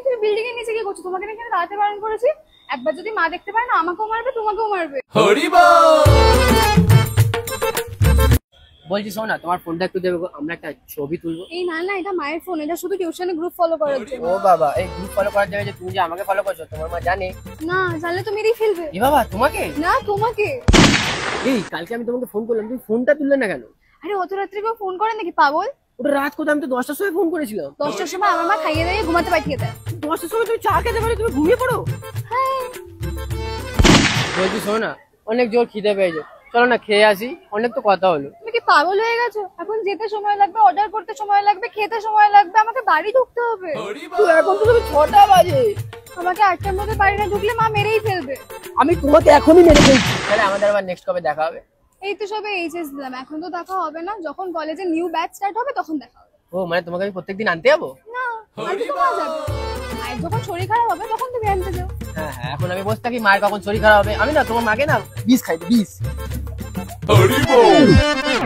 তুমি বিল্ডিং এর নিচে কি করছো? তোমাকে এখানে দাঁড়াতে বারণ করেছি। একবার যদি মা দেখতে পায় না, আমাকেও মারবে তোমাকেও মারবে। হরি বল। বলছি শোনো না, তোমার ফোনটা একটু দেবে, আমরা একটা ছবি তুলবো। এই না না, এটা মায়ের ফোন, এটা শুধু টিউশনে গ্রুপ ফলো করার জন্য। ও বাবা, এই গ্রুপ ফলো করার জায়গায় যে তুমি যে আমাকে ফলো করছো, তোমার মা জানে? না জানলে তো মেরেই ফেলবে। এ বাবা, তোমাকে? না তোমাকে। এই কালকে আমি তোমাকে ফোন করলাম, তুমি ফোনটা তুললে না কেন? আরে অত রাত্রে কেউ ফোন করে নাকি পাগল? ওটা রাত কোথায়? আমি তো 10টার সময় ফোন করেছিলাম। 10টার সময় আমার মা খাইয়ে দিয়ে ঘুমাতে পাঠিয়ে দেয়। 10টার সময় তুমি চা খেতে পারো, তুমি ঘুমিয়ে পড়ো? হ্যাঁ। বলছি শোনো না, অনেক জোর খিদে পেয়েছে, চলো না খেয়ে আসি, অনেক তো কথা হলো। তুমি কি পাগল হয়ে গেছো? এখন যেতে সময় লাগবে, অর্ডার করতে সময় লাগবে, খেতে সময় লাগবে, আমাকে বাড়ি ঢুকতে হবে। তো এখন তো তুমি 6টা বাজে। আমাকে 8টার মধ্যে বাড়ি না ঢুকলে মা মেরেই ফেলবে। আমি তোমাকে এখনই মেরে ফেলছি। তাহলে আমাদের আবার নেক্সট কবে দেখা হবে? এই তো সবে এইচএস দিলাম, এখন তো দেখা হবে না। যখন কলেজে নিউ ব্যাচ স্টার্ট হবে তখন দেখা হবে। ও মানে তোমাকে আমি প্রত্যেকদিন আনতে যাবো? না, আমি তো যাবে। আর যখন শরীর খারাপ হবে তখন তুমি আনতে যাও। হ্যাঁ হ্যাঁ, এখন আমি বসে থাকি, মায়ের কখন শরীর খারাপ হবে। আমি না তোমার মাকে না বিষ খাইতে, বিষ। হরি বল।